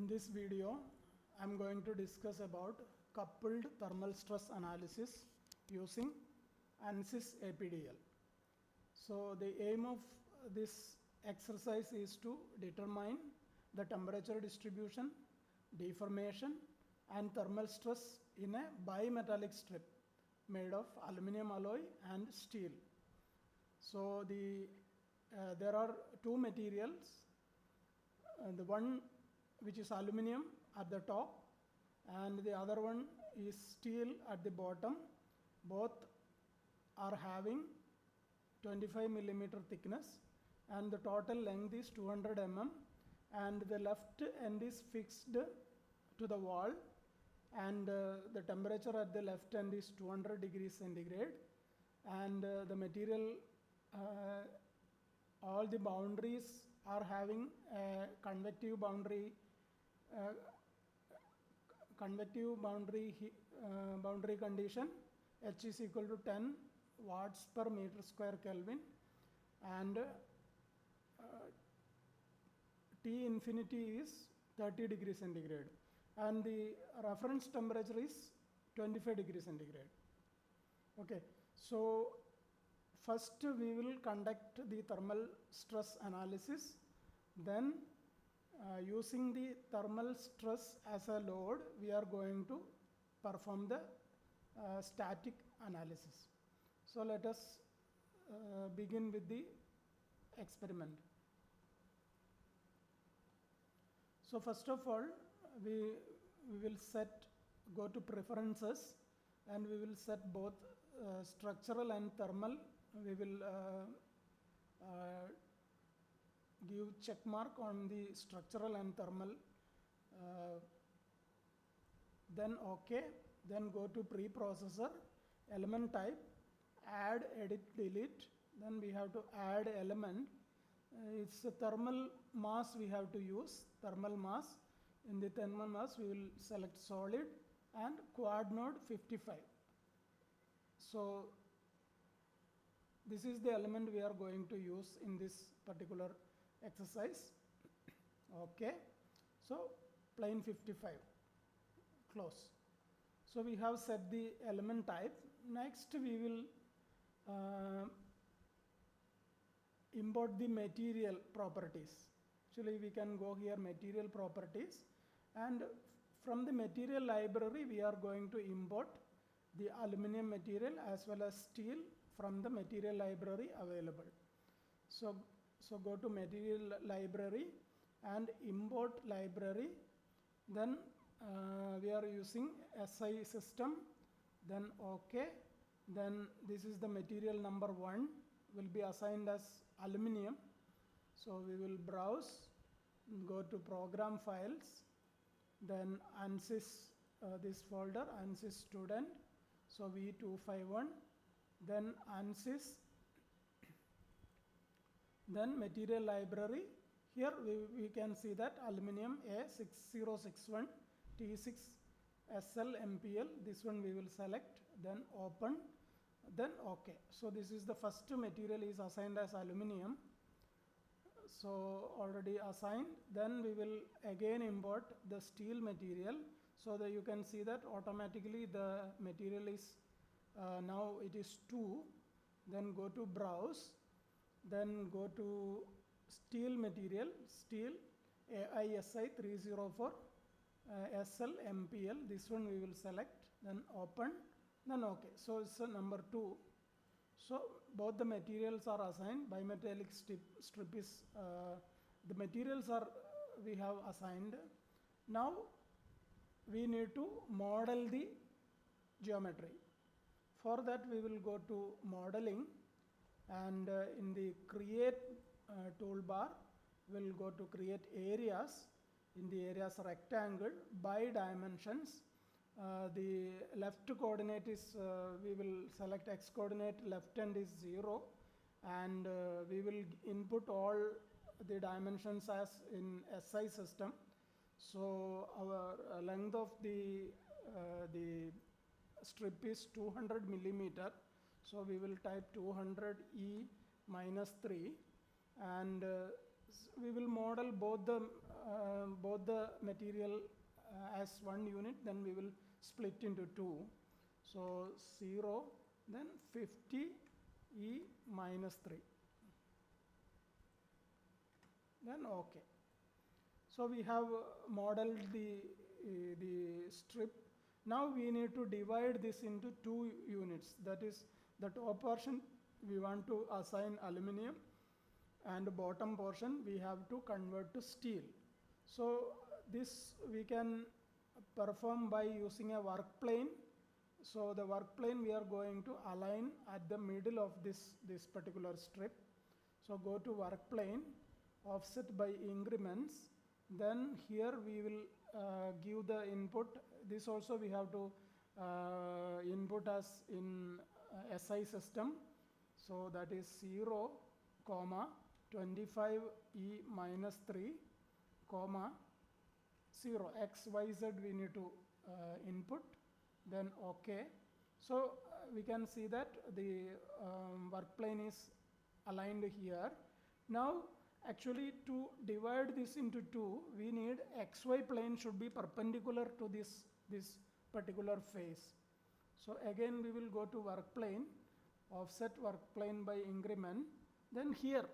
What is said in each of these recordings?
In this video, I am going to discuss about coupled thermal stress analysis using ANSYS APDL. So the aim of this exercise is to determine the temperature distribution, deformation and thermal stress in a bimetallic strip made of aluminum alloy and steel. So there are two materials, the one which is aluminum at the top and the other one is steel at the bottom. Both are having 25 millimeter thickness and the total length is 200 mm, and the left end is fixed to the wall, and the temperature at the left end is 200 degrees centigrade, and the material, all the boundaries are having a convective boundary condition. H is equal to 10 watts per meter square Kelvin, and T infinity is 30 degrees centigrade, and the reference temperature is 25 degrees centigrade. Okay, so first we will conduct the thermal stress analysis, then using the thermal stress as a load, we are going to perform the static analysis. So let us begin with the experiment. So first of all, we will go to preferences, and we will set both structural and thermal. We will give check mark on the structural and thermal, then OK, then go to preprocessor, element type, add, edit, delete, then we have to add element. It's a thermal mass we have to use, thermal mass. In the thermal mass we will select solid and quad node 55. So this is the element we are going to use in this particular exercise. Okay, so plane 55, close. So we have set the element type. Next we will import the material properties. Actually we can go here, material properties, and from the material library we are going to import the aluminum material as well as steel from the material library available. So go to material library and import library, then we are using SI system, then OK, then this is the material number 1 will be assigned as aluminum. So we will browse, go to program files, then ANSYS, this folder ANSYS student, so V251, then ANSYS, then material library. Here we can see that aluminum A6061 T6 SL MPL, this one we will select, then open, then OK. So this is the first material is assigned as aluminum, so already assigned. Then we will again import the steel material, so that you can see that automatically the material is now it is 2. Then go to browse, then go to steel material, steel AISI 304 SL MPL, this one we will select, then open, then OK. So it's number 2. So both the materials are assigned. Bimetallic strip is the materials are we have assigned. Now we need to model the geometry. For that we will go to modeling, and in the create toolbar we'll go to create areas. In the areas rectangle by dimensions, the left coordinate is we will select x coordinate, left end is 0, and we will input all the dimensions as in SI system. So our length of the strip is 200 millimeter, so we will type 200 E minus 3, and we will model both the both the material as one unit, then we will split into two. So 0, then 50 E minus 3. Then okay. So we have modeled the strip. Now we need to divide this into two units. That is, the top portion we want to assign aluminum, and the bottom portion we have to convert to steel. So this we can perform by using a work plane. So the work plane we are going to align at the middle of this particular strip. So go to work plane, offset by increments. Then here we will give the input. This also we have to input as in SI system. So that is 0, 25 E minus 3, 0, X, Y, Z we need to input, then OK. So we can see that the work plane is aligned here. Now actually to divide this into two, we need XY plane should be perpendicular to this particular face. So again we will go to work plane, offset work plane by increment. Then here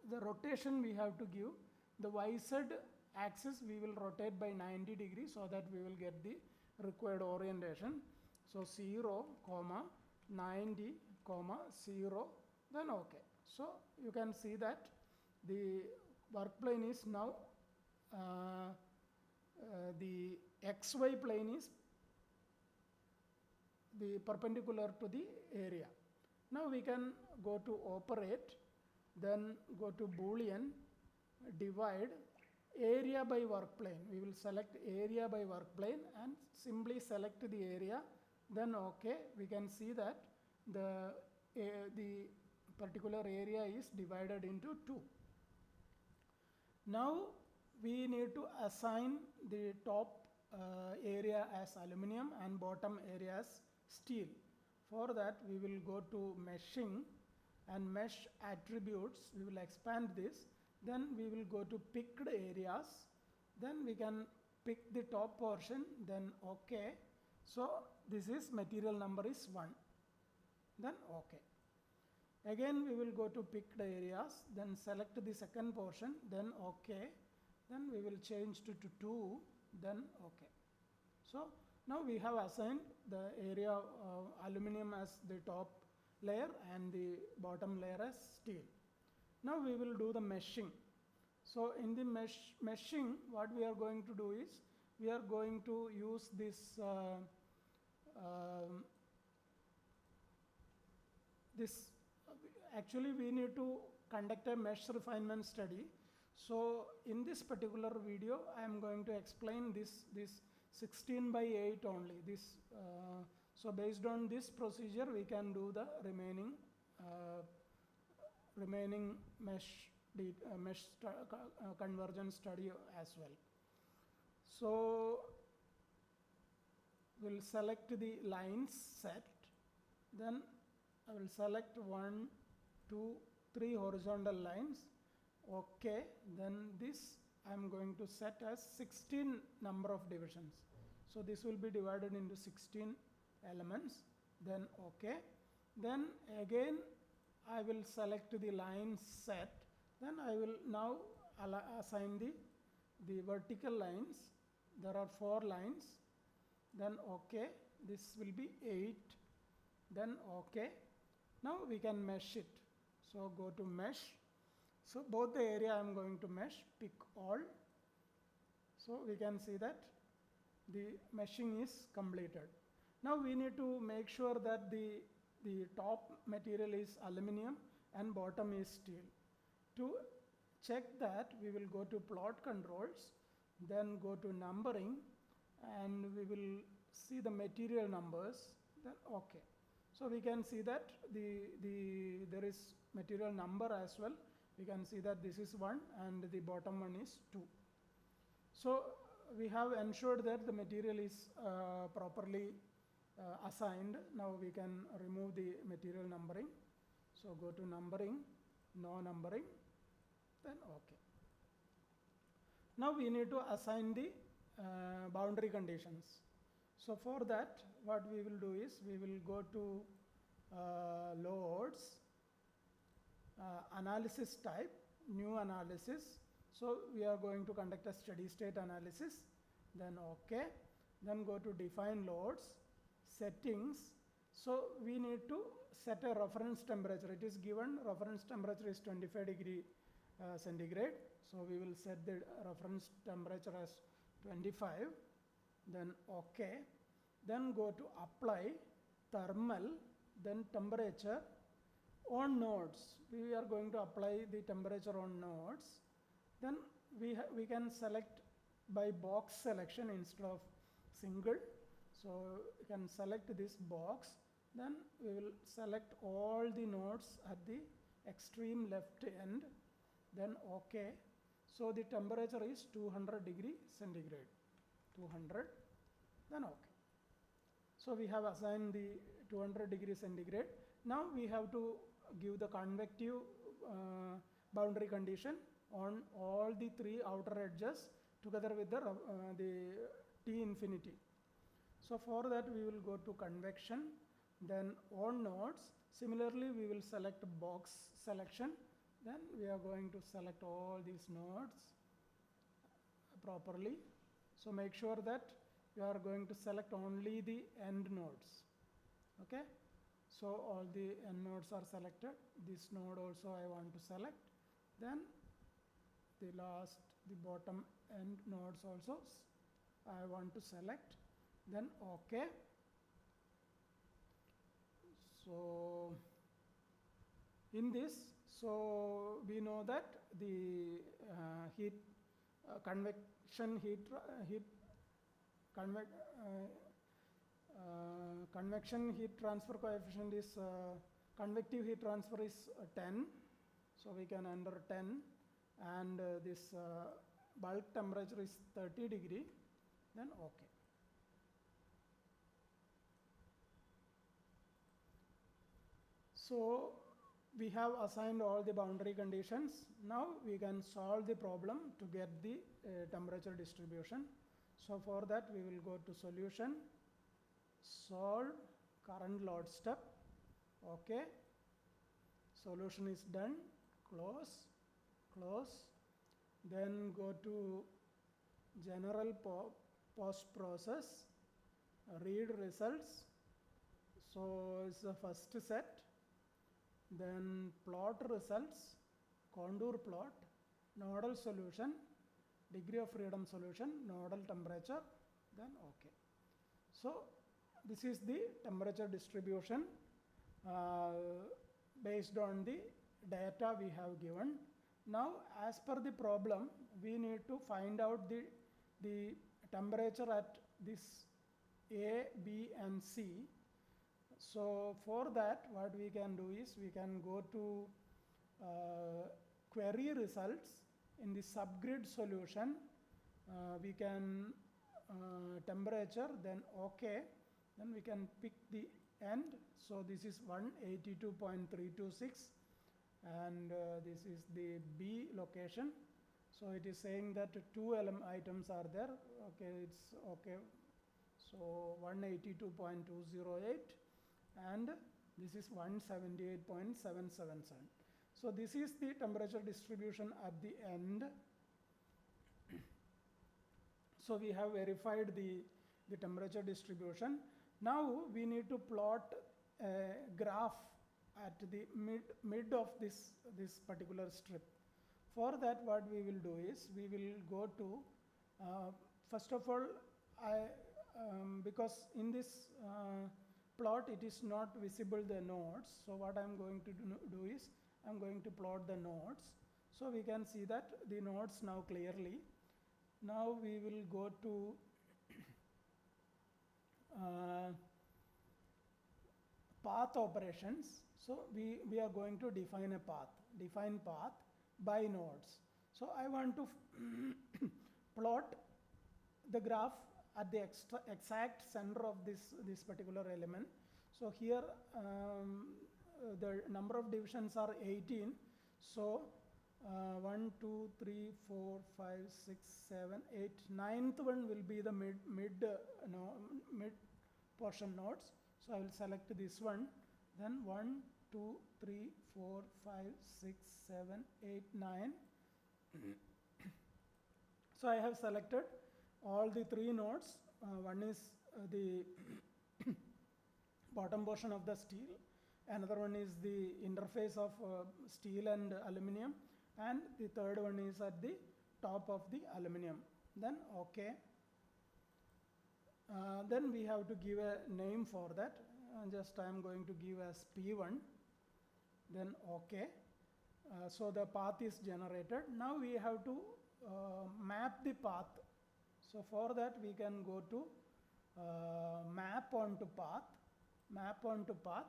the rotation we have to give. The YZ axis we will rotate by 90 degrees so that we will get the required orientation. So 0, 90, 0, then OK. So you can see that the work plane is now the XY plane is the perpendicular to the area. Now we can go to operate, then go to Boolean, divide area by work plane. We will select area by work plane and simply select the area, then OK. We can see that the particular area is divided into two. Now we need to assign the top area as aluminum and bottom area as steel. For that we will go to meshing and mesh attributes. We will expand this. Then we will go to picked areas. Then we can pick the top portion, then OK. So this is material number is 1. Then OK. Again we will go to picked areas, then select the second portion, then OK. Then we will change to 2, then OK. So now we have assigned the area of aluminum as the top layer and the bottom layer as steel. Now we will do the meshing. So in the meshing, what we are going to do is, we are going to use this actually we need to conduct a mesh refinement study. So in this particular video, I am going to explain this 16 by 8 only. So based on this procedure, we can do the remaining mesh convergence study as well. So we'll select the lines set. Then I will select 1, 2, 3 horizontal lines. OK. Then this I am going to set as 16 number of divisions. So this will be divided into 16 elements. Then OK. Then again I will select the line set. Then I will now assign the vertical lines. There are 4 lines. Then OK. This will be 8. Then OK. Now we can mesh it. So go to mesh. So both the area I am going to mesh, pick all. So we can see that the meshing is completed. Now we need to make sure that the top material is aluminum and bottom is steel. To check that, we will go to plot controls, then go to numbering, and we will see the material numbers, then OK. So we can see that there is material number as well. We can see that this is 1 and the bottom one is 2. So we have ensured that the material is properly assigned. Now we can remove the material numbering. So go to numbering, no numbering, then OK. Now we need to assign the boundary conditions. So for that, what we will do is we will go to loads, analysis type, new analysis. So we are going to conduct a steady state analysis, then OK. Then go to define loads, settings. So we need to set a reference temperature. It is given reference temperature is 25 degree centigrade. So we will set the reference temperature as 25. Then OK. Then go to apply, thermal, then temperature on nodes. We are going to apply the temperature on nodes. Then we can select by box selection instead of single. So you can select this box. Then we will select all the nodes at the extreme left end. Then OK. So the temperature is 200 degree centigrade. 200. Then OK. So we have assigned the 200 degree centigrade. Now we have to give the convective boundary condition on all the three outer edges together with the T infinity. So for that we will go to convection, then on nodes. Similarly, we will select box selection. Then we are going to select all these nodes properly. So make sure that you are going to select only the end nodes. Okay. So all the end nodes are selected. This node also I want to select. Then the bottom end nodes also I want to select. Then OK. So in this, so we know that the convection heat transfer coefficient is convective heat transfer is 10. So we can enter 10, and this bulk temperature is 30 degree. Then OK. So we have assigned all the boundary conditions. Now we can solve the problem to get the temperature distribution. So for that we will go to solution, solve, current load step. OK. Solution is done. Close, close. Then go to general post process, read results. So it's the first set. Then plot results, contour plot, nodal solution, degree of freedom solution, nodal temperature, then OK. So this is the temperature distribution based on the data we have given. Now as per the problem, we need to find out the temperature at this A, B and C. So for that, what we can do is we can go to query results. In the subgrid solution, we can temperature, then OK. Then we can pick the end. So this is 182.326 and this is the B location. So it is saying that 2 items are there. Okay, it's OK. So 182.208 and this is 178.777. So this is the temperature distribution at the end. So we have verified the temperature distribution. Now we need to plot a graph at the mid of this particular strip. For that, what we will do is we will go to first of all, because in this plot it is not visible the nodes. So what I am going to do is I am going to plot the nodes. So we can see that the nodes now clearly. Now we will go to path operations. So we are going to define a path. Define path by nodes. So I want to plot the graph at the exact center of this particular element. So here the number of divisions are 18. So 1, 2, 3, 4, 5, 6, 7, 8. Ninth one will be the mid portion nodes. So I will select this one. Then 1, 2, 3, 4, 5, 6, 7, 8, 9. So I have selected all the 3 nodes. One is the bottom portion of the steel. Another one is the interface of steel and aluminum. And the third one is at the top of the aluminum. Then OK. Then we have to give a name for that. Just I am going to give as P1. Then OK. So the path is generated. Now we have to map the path. So for that we can go to map onto path. Map onto path.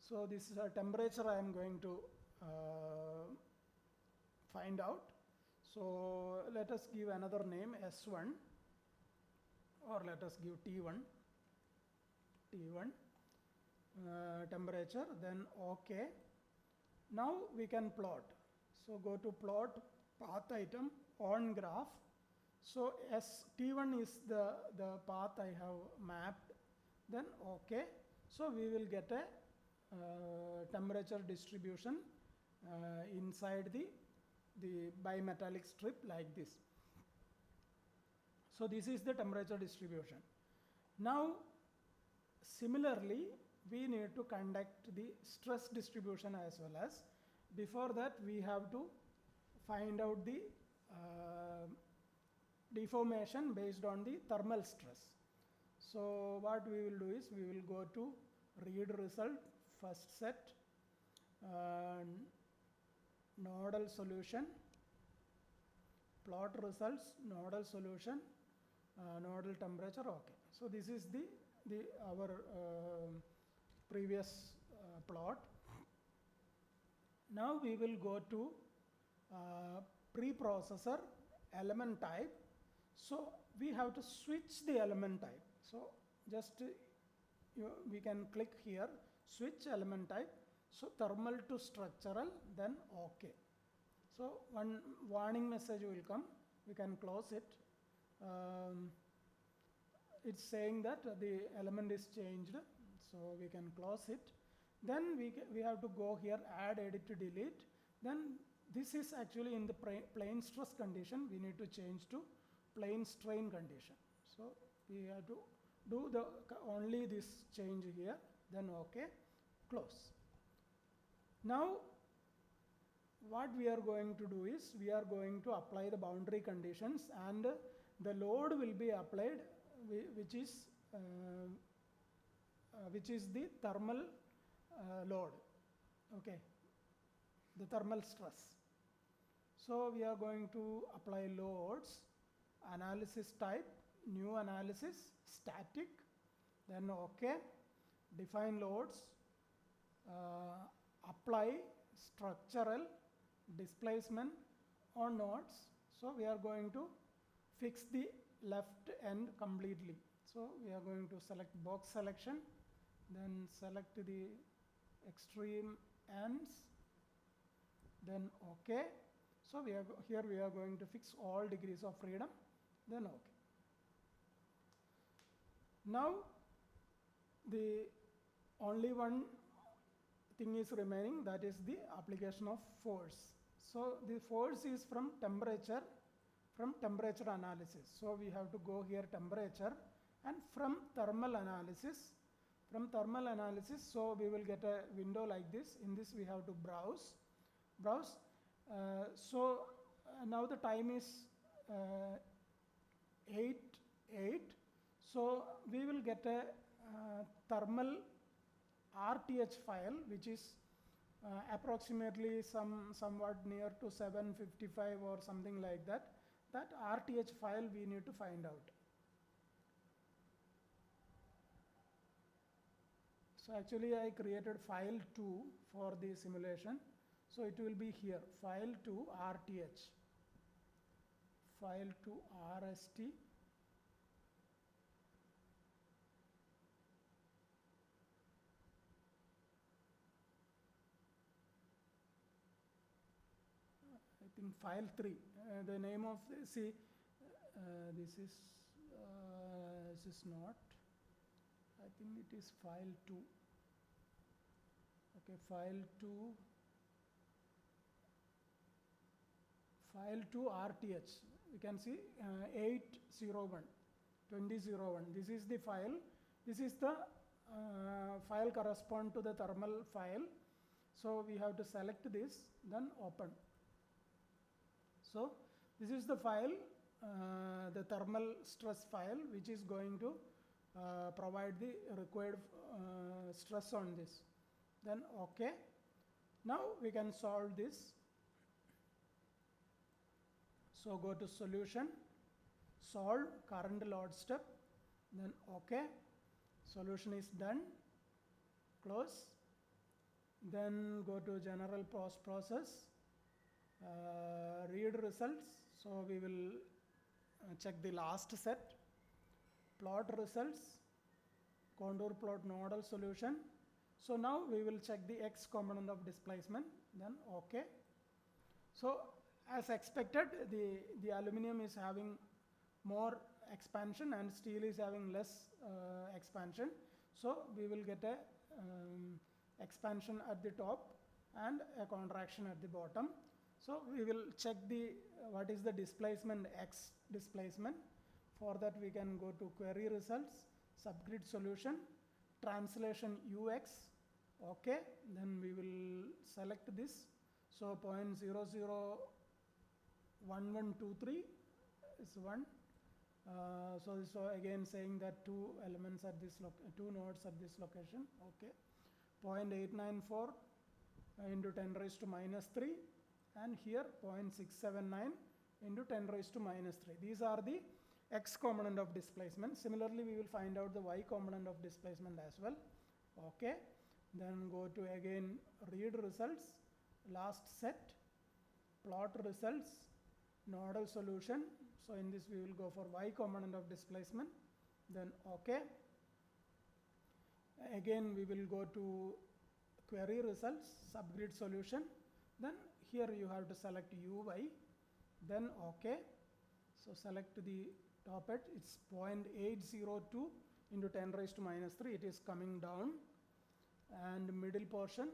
So this is a temperature I am going to find out. So let us give another name S1, or let us give T1. Temperature, then OK. Now we can plot. So go to plot path item on graph. So T1 is the path I have mapped. Then OK. So we will get a temperature distribution inside the bimetallic strip like this. So this is the temperature distribution. Now similarly we need to conduct the stress distribution as well as. Before that we have to find out the deformation based on the thermal stress. So what we will do is we will go to read result, first set, nodal solution, plot results, nodal solution, nodal temperature. OK. So this is our previous plot. Now we will go to preprocessor element type. So we have to switch the element type. So just we can click here, switch element type. So thermal to structural, then OK. So one warning message will come. We can close it. It's saying that the element is changed. So we can close it. Then we have to go here, add, edit, delete. Then this is actually in the plane stress condition. We need to change to plane strain condition. So we have to do only this change here. Then OK, close. Now what we are going to do is we are going to apply the boundary conditions, and the load will be applied, which is the thermal load. Okay, the thermal stress. So we are going to apply loads, analysis type, new analysis, static, then OK, define loads, apply structural displacement on nodes. So we are going to fix the left end completely. So we are going to select box selection, then select the extreme ends, then OK. So here we are going to fix all degrees of freedom, then OK. Now the only one thing is remaining, that is the application of force. So the force is from temperature analysis. So we have to go here temperature, and from thermal analysis. So we will get a window like this. In this we have to browse. Now the time is 8. So we will get a thermal RTH file, which is approximately somewhat near to 755 or something like that. That RTH file we need to find out. So actually I created file 2 for the simulation. So it will be here, file 2 RTH, file 2 RST. I think file 3. The name of the, see, this is not, I think it is file 2. Okay, file 2 RTH. You can see 801, 2001. This is the file. This is the file correspond to the thermal file. So we have to select this, then open. So this is the file, the thermal stress file, which is going to provide the required stress on this. Then okay. Now we can solve this. So go to solution, solve current load step, then okay. Solution is done. Close. Then go to general process, read results. So we will check the last set, plot results, contour plot nodal solution. So now we will check the x component of displacement, then okay. So as expected, the aluminum is having more expansion and steel is having less expansion. So we will get a expansion at the top and a contraction at the bottom. So we will check the what is the displacement, x displacement. For that we can go to query results, subgrid solution, translation ux, okay. Then we will select this. So 0.001123 is 1. So again saying that two elements at this two nodes at this location, okay. 0.894 into 10 raised to minus 3, and here 0.679 into 10 raised to minus 3. These are the x component of displacement. Similarly, we will find out the y component of displacement as well. Okay. Then go to again read results, last set, plot results, nodal solution. So in this we will go for y component of displacement. Then okay. Again we will go to query results, subgrid solution. Then here you have to select uy. Then okay. So select the top edge. It's 0.802 into 10 raised to minus 3. It is coming down. And middle portion,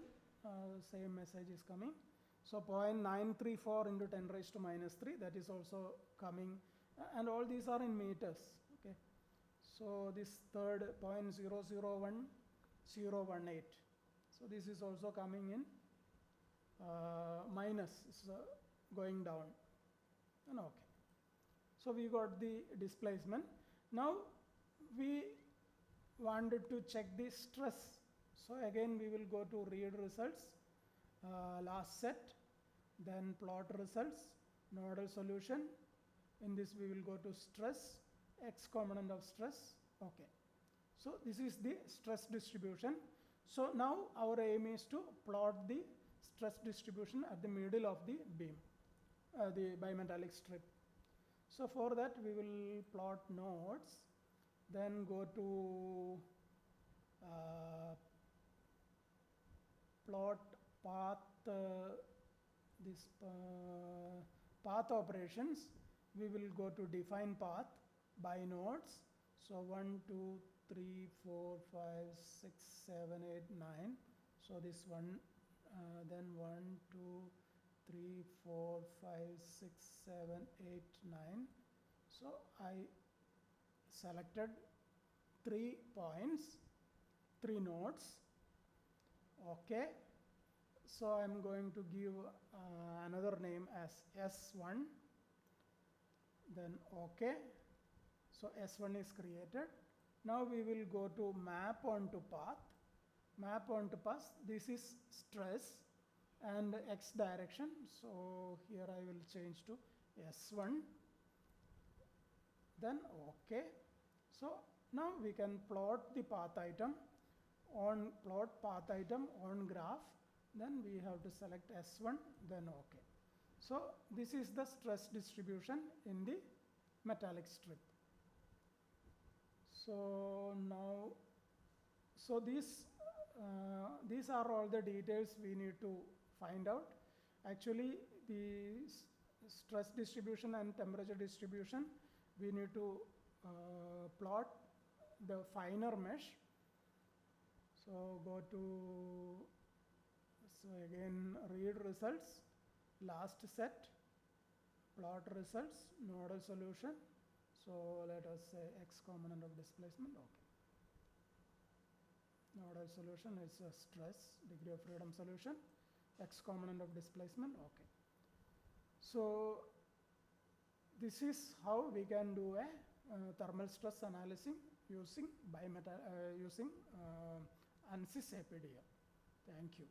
same message is coming. So 0.934 into 10 raised to minus 3. That is also coming. And all these are in meters. Okay. So this third 0.001018. So this is also coming in minus, going down. And okay. So we got the displacement. Now we wanted to check the stress. So again we will go to read results, last set, then plot results, nodal solution. In this we will go to stress, x component of stress. Okay. So this is the stress distribution. So now our aim is to plot the stress distribution at the middle of the beam, the bimetallic strip. So for that we will plot nodes, then go to plot path, path operations. We will go to define path by nodes. So 1, 2, 3, 4, 5, 6, 7, 8, 9. So this one, then 1, 2, 3, 4, 5, 6, 7, 8, 9. So I selected 3 points, 3 nodes. Okay. So I'm going to give another name as S1. Then okay. So S1 is created. Now we will go to map onto path. Map onto path. This is stress and x direction. So here I will change to S1. Then okay. So now we can plot the path item on graph. Then we have to select S1, then okay. So this is the stress distribution in the metallic strip. So now, so these are all the details we need to find out. Actually, the stress distribution and temperature distribution, we need to plot the finer mesh. So go to, so again read results, last set, plot results, nodal solution. So let us say x component of displacement, okay. Nodal solution is a stress, degree of freedom solution, x component of displacement, okay. So this is how we can do a thermal stress analysis using ANSYS APDL. Thank you.